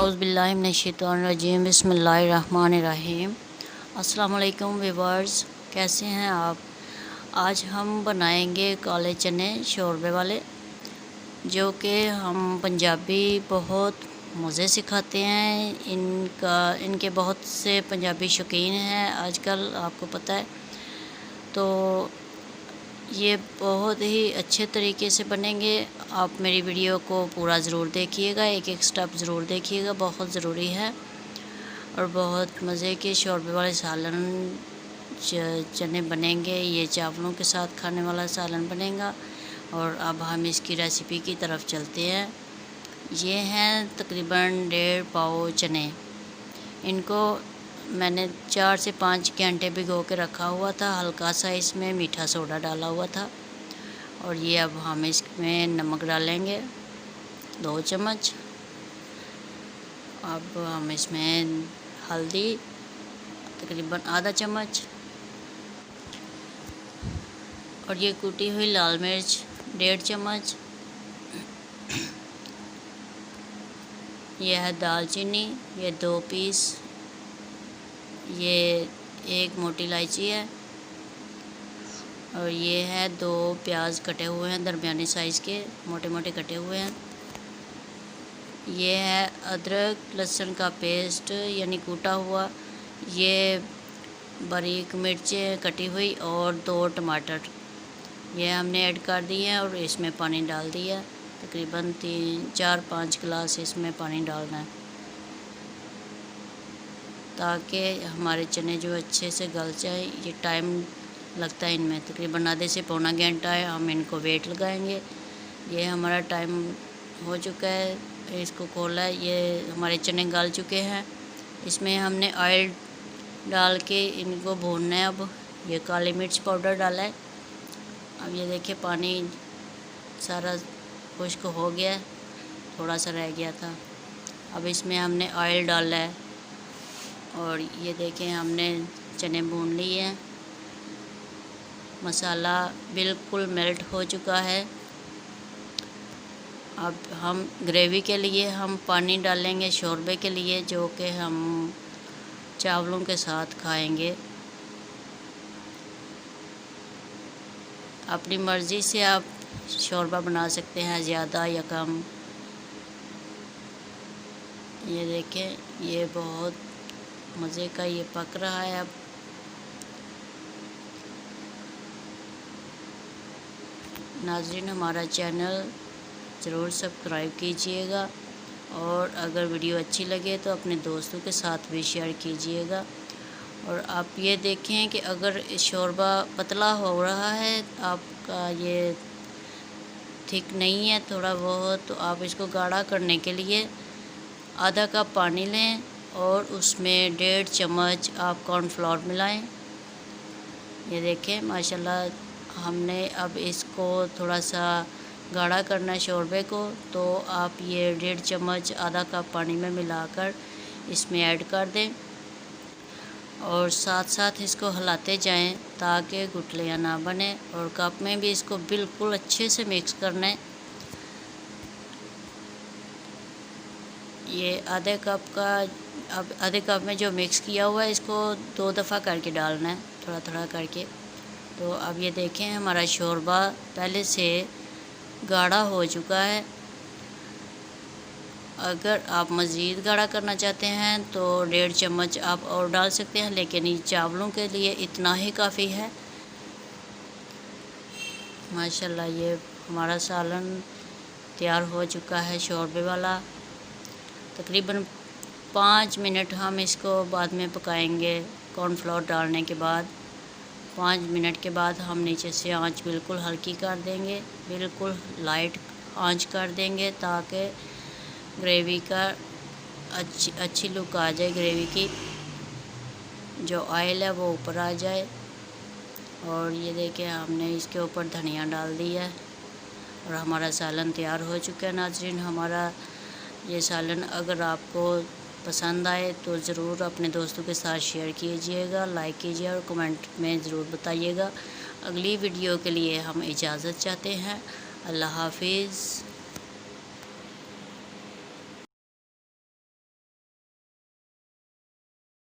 औज़ुबिल्लाहिमिनश्शैतानिर्रजीम बिस्मिल्लाहिर्रहमानिर्रहीम। अस्सलाम वालेकुम व्यूअर्स, कैसे हैं आप। आज हम बनाएंगे काले चने शोरबे वाले, जो कि हम पंजाबी बहुत मज़े से खाते हैं। इनके बहुत से पंजाबी शौकीन हैं आजकल, आपको पता है। तो ये बहुत ही अच्छे तरीके से बनेंगे। आप मेरी वीडियो को पूरा ज़रूर देखिएगा, एक एक स्टेप ज़रूर देखिएगा, बहुत ज़रूरी है। और बहुत मज़े के शोरबे वाले सालन चने बनेंगे। ये चावलों के साथ खाने वाला सालन बनेगा। और अब हम इसकी रेसिपी की तरफ चलते हैं। ये हैं तकरीबन 1.5 पाव चने। इनको मैंने 4 से 5 घंटे भिगो के रखा हुआ था। हल्का सा इसमें मीठा सोडा डाला हुआ था। और ये अब हम इसमें नमक डालेंगे 2 चम्मच। अब हम इसमें हल्दी तकरीबन आधा चम्मच, और ये कुटी हुई लाल मिर्च 1.5 चम्मच। यह है दालचीनी, ये 2 पीस। ये 1 मोटी इलायची है। और ये है 2 प्याज कटे हुए हैं, दरमियानी साइज़ के, मोटे मोटे कटे हुए हैं। ये है अदरक लहसुन का पेस्ट यानी कूटा हुआ। ये बारीक मिर्चें कटी हुई और 2 टमाटर, ये हमने ऐड कर दिए हैं। और इसमें पानी डाल दिया, तकरीबन 3-4-5 गिलास इसमें पानी डालना है, ताकि हमारे चने जो अच्छे से गल जाए। ये टाइम लगता है इनमें, तकरीबन आधे से पौना घंटा है। हम इनको वेट लगाएंगे। ये हमारा टाइम हो चुका है, इसको खोला है। ये हमारे चने गल चुके हैं। इसमें हमने ऑयल डाल के इनको भूनना है। अब ये काली मिर्च पाउडर डाला है। अब ये देखिए पानी सारा खुश्क हो गया है, थोड़ा सा रह गया था। अब इसमें हमने ऑयल डाला है। और ये देखें हमने चने भून लिए हैं। मसाला बिल्कुल मेल्ट हो चुका है। अब हम ग्रेवी के लिए हम पानी डालेंगे शोरबे के लिए, जो कि हम चावलों के साथ खाएंगे। अपनी मर्ज़ी से आप शोरबा बना सकते हैं, ज़्यादा या कम। ये देखें, ये बहुत मज़े का ये पक रहा है। अब नाज़रीन, हमारा चैनल ज़रूर सब्सक्राइब कीजिएगा। और अगर वीडियो अच्छी लगे तो अपने दोस्तों के साथ भी शेयर कीजिएगा। और आप ये देखें कि अगर शोरबा पतला हो रहा है, आपका ये थिक नहीं है थोड़ा बहुत, तो आप इसको गाढ़ा करने के लिए आधा कप पानी लें और उसमें 1.5 चम्मच आप कॉर्नफ्लोर मिलाएं। ये देखें माशाल्लाह, हमने अब इसको थोड़ा सा गाढ़ा करना है शोरबे को। तो आप ये 1.5 चम्मच आधा कप पानी में मिलाकर इसमें ऐड कर दें। और साथ साथ इसको हिलाते जाएं ताकि गुठलियाँ ना बने। और कप में भी इसको बिल्कुल अच्छे से मिक्स करना है। ये आधे कप का, अब आधे कप में जो मिक्स किया हुआ है इसको 2 दफ़ा करके डालना है, थोड़ा थोड़ा करके। तो अब ये देखें हमारा शोरबा पहले से गाढ़ा हो चुका है। अगर आप मज़ीद गाढ़ा करना चाहते हैं तो 1.5 चम्मच आप और डाल सकते हैं, लेकिन ये चावलों के लिए इतना ही काफ़ी है। माशाल्लाह, ये हमारा सालन तैयार हो चुका है शोरबे वाला। तकरीबन 5 मिनट हम इसको बाद में पकाएंगे। कॉर्नफ्लोर डालने के बाद 5 मिनट के बाद हम नीचे से आंच बिल्कुल हल्की कर देंगे, बिल्कुल लाइट आंच कर देंगे, ताकि ग्रेवी का अच्छी लुक आ जाए। ग्रेवी की जो ऑयल है वो ऊपर आ जाए। और ये देखिए हमने इसके ऊपर धनिया डाल दिया है। और हमारा सालन तैयार हो चुका है। नाज़रीन, हमारा ये सालन अगर आपको पसंद आए तो ज़रूर अपने दोस्तों के साथ शेयर कीजिएगा, लाइक कीजिए और कमेंट में ज़रूर बताइएगा। अगली वीडियो के लिए हम इजाज़त चाहते हैं। अल्लाह हाफिज़।